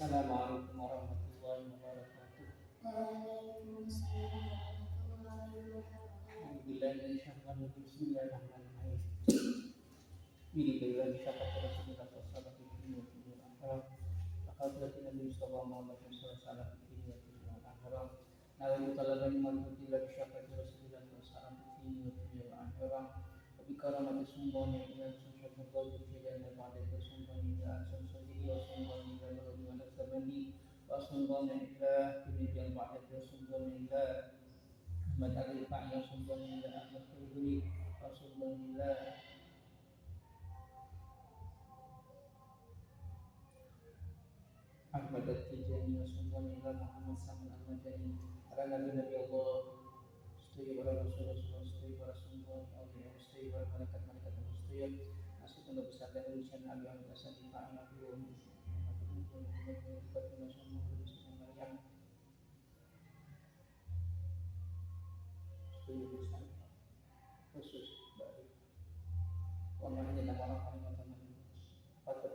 Assalamualaikum warahmatullahi wabarakatuh. Waalaikumsalam warahmatullahi wabarakatuh. Bismillahirrahmanirrahim. Bismillahirrahmanirrahim. Syafaat Rasulullah sallallahu alaihi wasallam. Laqad Nabi sallallahu alaihi wasallam fi dunya wal akhirah. Nabi talaban mantuti la syafaat Rasulullah sallallahu alaihi wasallam. Wa bi karamati sunnah ila sunnatul qawl fi dan ba'da sunnah ila sunnatul wa sunnah ila wa sabani wa sunnah ila fi ba'da sunnah ila Ahmad Ali Fa'ya Sumbangila Ahmad Al-Huli Sumbangila Ahmad Al-Tijani Sumbangila Muhammad Samin Al-Madani Para Nabi Allah Setui para Rasul-Rasul Setui para Sumbang Awliya Setui para Malaikat-Malaikat Setui Asyikan besar dan urusan Abi Ahmad Asadi Fa'ya Nabi wa khusus dari orangnya dan orang-orang yang patut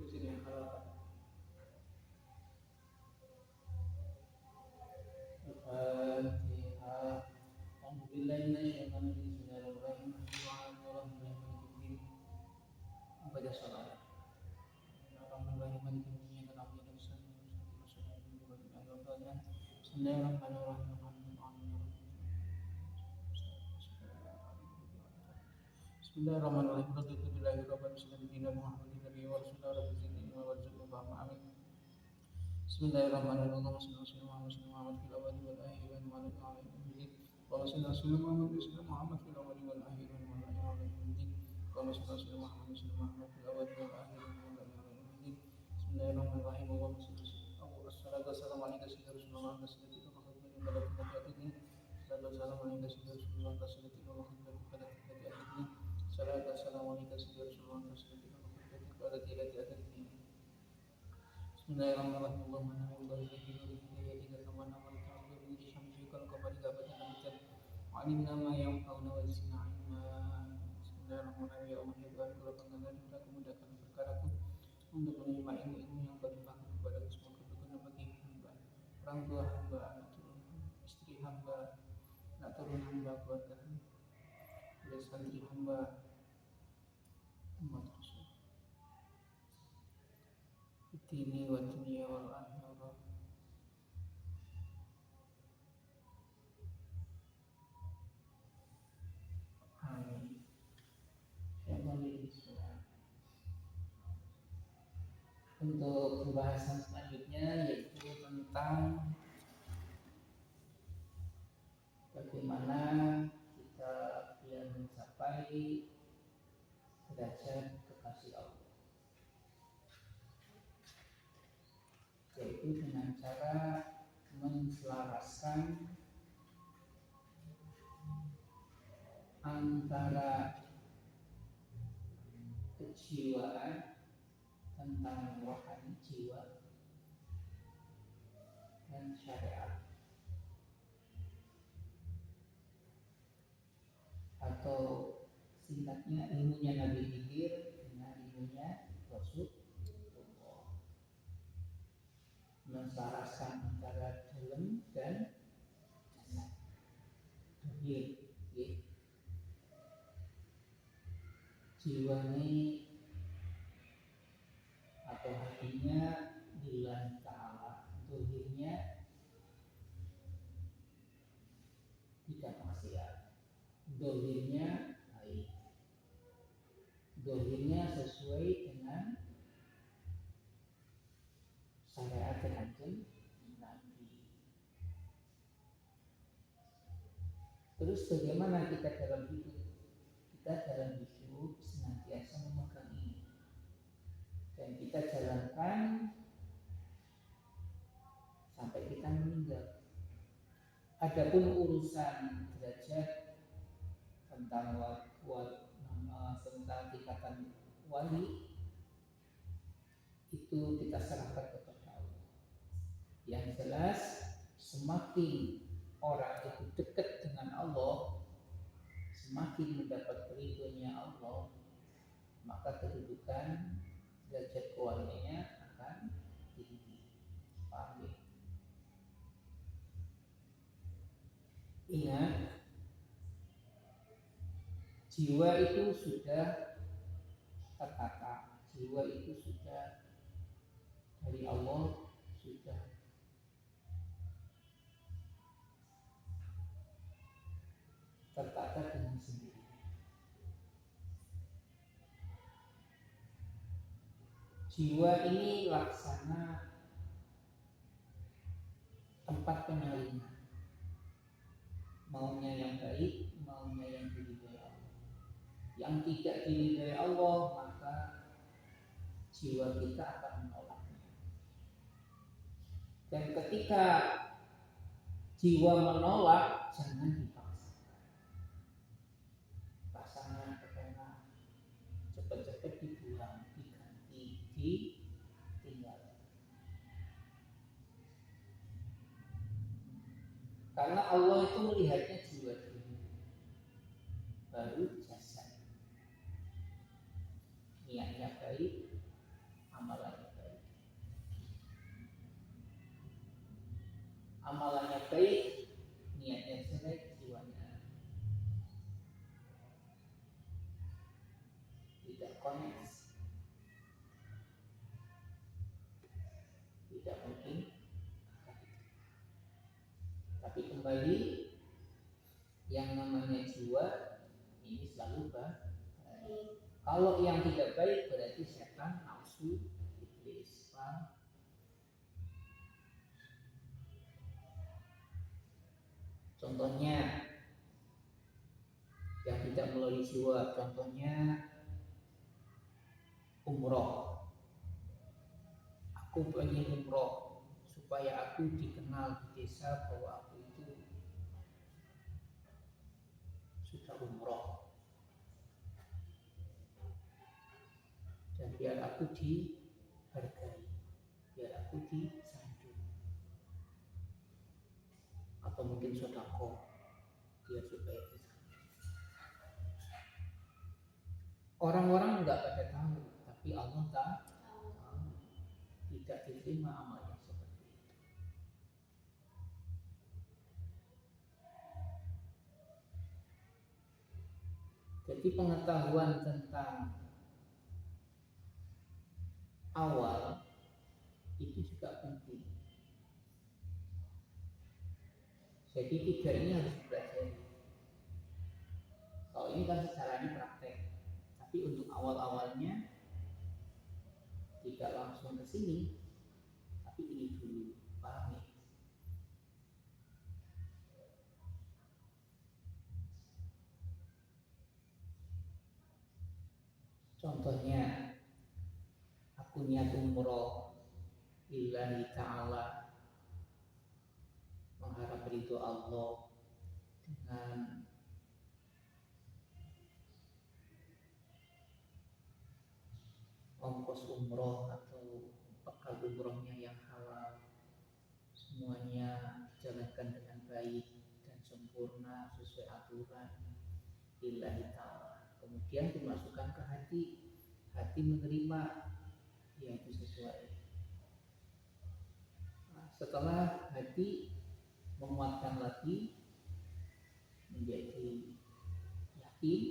khusus yang halal Al-Fatihah. Alhamdulillah baca salat. Bismillahirrahmanirrahim. Bismillahirrahmanirrahim. Alimna ma yanfa'una wa zidna ilma. Bismillahirrahmanirrahim. Memudahkan perkaraku untuk menerima ilmu-ilmu yang kau limpahkan kepada semoga berguna bagi hamba, orang tua hamba, anak turun istri hamba, anak turun hamba, keluarga hamba, santri hamba, umat Rasul. Ini wa dunia wal akhirah. Amin. Untuk pembahasan selanjutnya yaitu tentang bagaimana kita biar mencapai derajat kekasih Allah, yaitu dengan cara menselaraskan antara kejiwaan tentang rohani jiwa dan syariat, atau singkatnya ilmunya Nabi Khidir dengan ilmunya Rasulullah, menselaraskan antara dalam dan dohir. Jiwanya atau hatinya lillahi ta'ala, dohirnya tidak maksiat, dohirnya baik, dohirnya sesuai dengan syariat Kanjeng Nabi. Terus bagaimana kita dalam hidup? Kita dalam hidup senantiasa memegang ini dan kita jalankan sampai kita meninggal. Adapun urusan derajat tentang tentang tingkatan wali itu kita serahkan kepada Allah. Yang jelas semakin orang itu dekat dengan Allah, semakin mendapat ridhonya Allah, maka kedudukan derajat kewaliannya akan tinggi. Paham ya? Ingat, jiwa itu sudah tertata, jiwa itu sudah dari Allah, sudah tertata dengan sendiri. Jiwa ini laksana tempat penyaringan, maunya yang baik, maunya yang diridhai Allah. Yang tidak diridhai Allah, maka jiwa kita akan menolaknya. Dan ketika jiwa menolak, jangan dipaksakan. Pasangan kepengen cepat-cepat dibuang, diganti, ditinggal. Karena Allah itu melihatnya jiwa dulu, baru jasad. Niatnya baik, amalannya baik. Amalannya baik, niatnya jelek, jiwanya tidak connect, tidak mungkin. Tapi kembali, yang namanya jiwa ini selalu baik. Kalau yang tidak baik berarti setan, nafsu, iblis. Paham? Contohnya yang tidak melalui jiwa, contohnya umroh. Aku pengen umroh supaya aku dikenal di desa bahwa aku itu sudah umroh, dan biar aku dihargai, biar aku disanjung, atau mungkin sedekah biar supaya disanjung. Orang-orang nggak pada tahu, tapi Allah tahu. Tidak diterima amalnya seperti itu. Jadi pengetahuan tentang awal itu juga penting. Jadi tiga ini harus dipelajari. Kalau ini kan secaranya praktek, tapi untuk awal-awalnya tidak langsung ke sini, tapi ini dulu. Paham ya? Contohnya, aku niat umroh lillahi ta'ala, mengharap ridho Allah dengan ongkos umroh atau bekal umrohnya yang halal, semuanya dijalankan dengan baik dan sempurna sesuai aturan lillahi ta'ala. Kemudian dimasukkan ke hati, hati menerima yang itu sesuai. Nah, setelah hati menguatkan lagi menjadi yakin,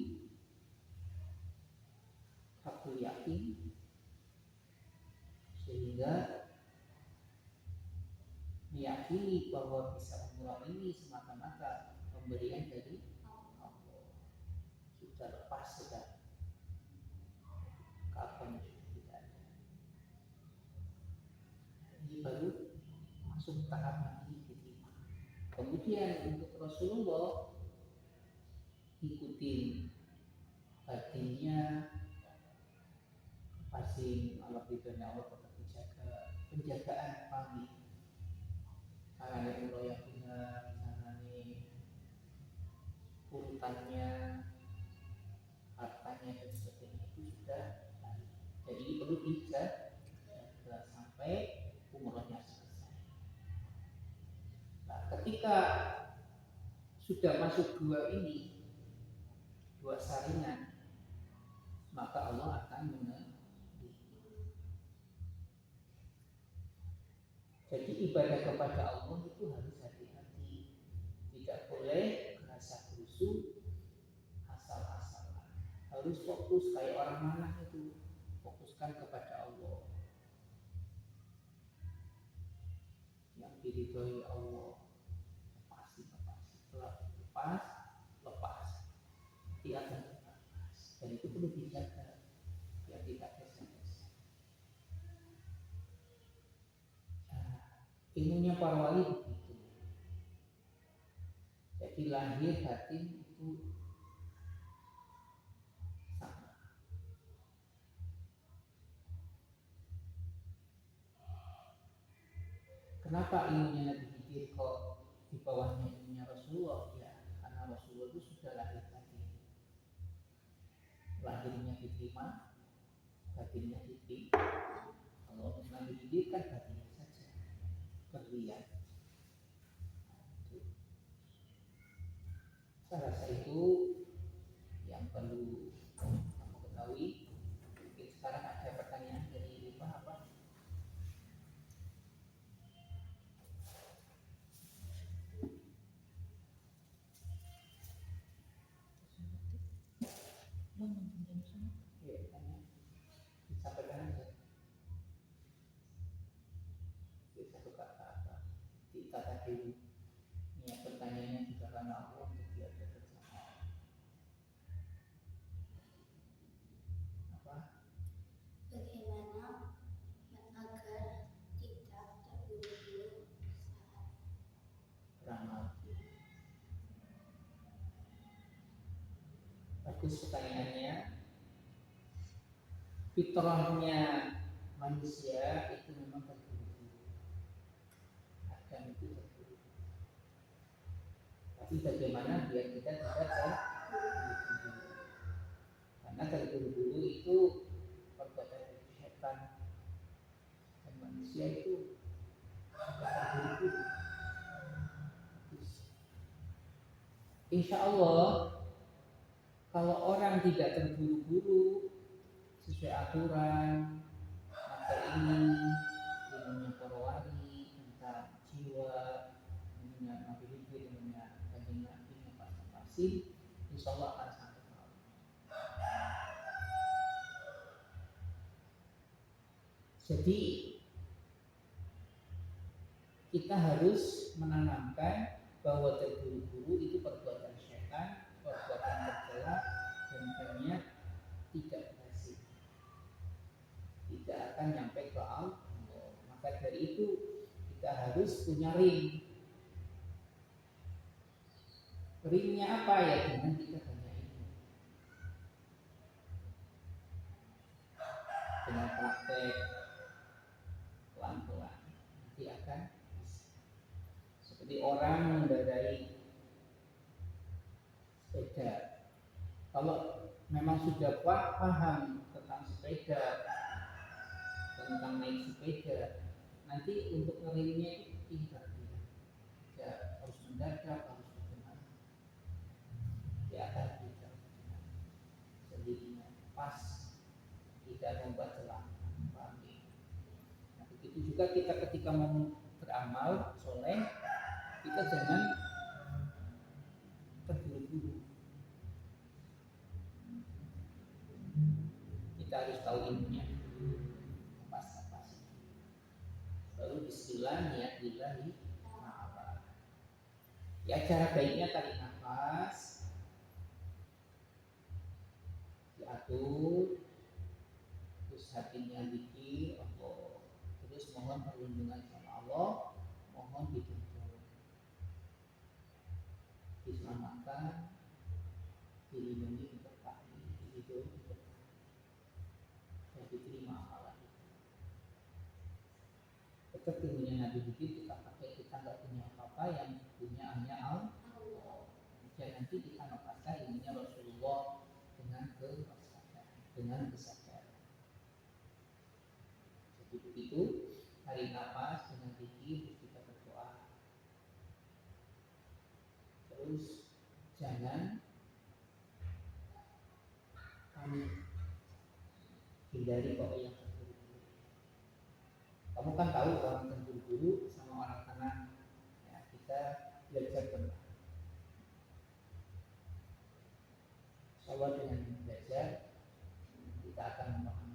aku yakin, sehingga meyakini bahwa bisa umroh ini semata-mata pemberian dari Allah. Sudah lepas, sudah kapan tidak ada. Ini baru masuk tahap ini diterima. Kemudian untuk Rasulullah, ikutin hatinya, pasti Allah ridhonya Allah tetap dijaga, penjagaan kami. Caranya umroh yang benar, caranya urutannya, hartanya dan sebagainya itu sudah baik. Jadi perlu dijaga sampai umrohnya selesai. Nah, ketika sudah masuk dua ini, dua saringan, maka Allah akan menerima. Jadi ibadah kepada Allah itu harus hati-hati, tidak boleh gerasa gerusu asal-asalan. Harus fokus kayak orang manah itu, fokuskan kepada Allah. Yang diridhoi Allah, lepas, dia akan lepas. Dan itu perlu dijaga, biar tidak geser-geser. Ilmunya para wali begitu. Jadi lahir batin itu sama. Kenapa ilmunya Nabi Khidir kok di bawahnya ilmunya Rasulullah? Ya, karena Rasulullah itu sudah lahir batin. Lahirnya diterima, batinnya diterima. Kalau untuk Nabi Khidir kan batinnya saja berlian. Saya rasa itu yang perlu kamu ketahui. Mungkin sekarang ada pertanyaan dari Rifah apa? Ya, tanya. Disampaikan aja. Bisa buka apa? Dikata dulu. Niat pertanyaannya juga karena Allah untuk diajak bersama. Apa? Bagaimana agar tidak terburu-buru saat Beramal. Bagus pertanyaannya. Fitrahnya manusia itu memang terburu-buru. Adam itu terburu-buru. Tapi bagaimana biar kita tidak terburu-buru? Karena terburu-buru itu perbuatan dari setan. Dan manusia itu terburu-buru. Insya Allah kalau orang tidak terburu-buru sesuai aturan, maka ini ilmunya para wali tentang jiwa, ilmunya Nabi Khidir, ilmunya Kanjeng Nabi, pasti insya Allah akan sampai ke Allah. Jadi kita harus menanamkan bahwa terburu-buru itu perbuatan setan, perbuatan tercela, dan banyak tidak berhasil, tidak akan nyampe ke Allah. Maka dari itu kita harus punya ring. Ringnya apa ya? Dengan kita banyak ilmu, dengan praktek pelan-pelan nanti akan bisa. Seperti orang mengendarai sepeda, kalau memang sudah paham tentang sepeda, tentang naik sepeda, nanti untuk ngerimnya itu pintar dia. Ya, harus mendadak, harus bagaimana, dia akan bisa sendirinya pas, tidak membuat celah. Nah, begitu juga kita ketika mau beramal soleh, kita jangan terburu-buru. Kita harus tahu ilmunya, pas. Lalu bismillah, niat lillahi ta'ala. Ya, cara baiknya tarik nafas, diatur, terus hatinya zikir Allah, terus mohon perlindungan sama Allah, mohon dituntun, diselamatkan, dilindungi, diberkahi, diridhoi, dan diterima amalan. Tetap ilmunya Nabi Khidir kita pakai, kita nggak punya apa-apa, yang punya hanya Allah. Dan nanti kita lepaskan ilmunya Rasulullah dengan kesadaran. Jadi begitu, tarik nafas dengan zikir, kita berdoa. Terus jangan kami hindari kok yang terburu-buru. Kamu kan tahu orang guru sama orang anak, ya, kita belajar benar. Insya Allah dengan belajar kita akan memahami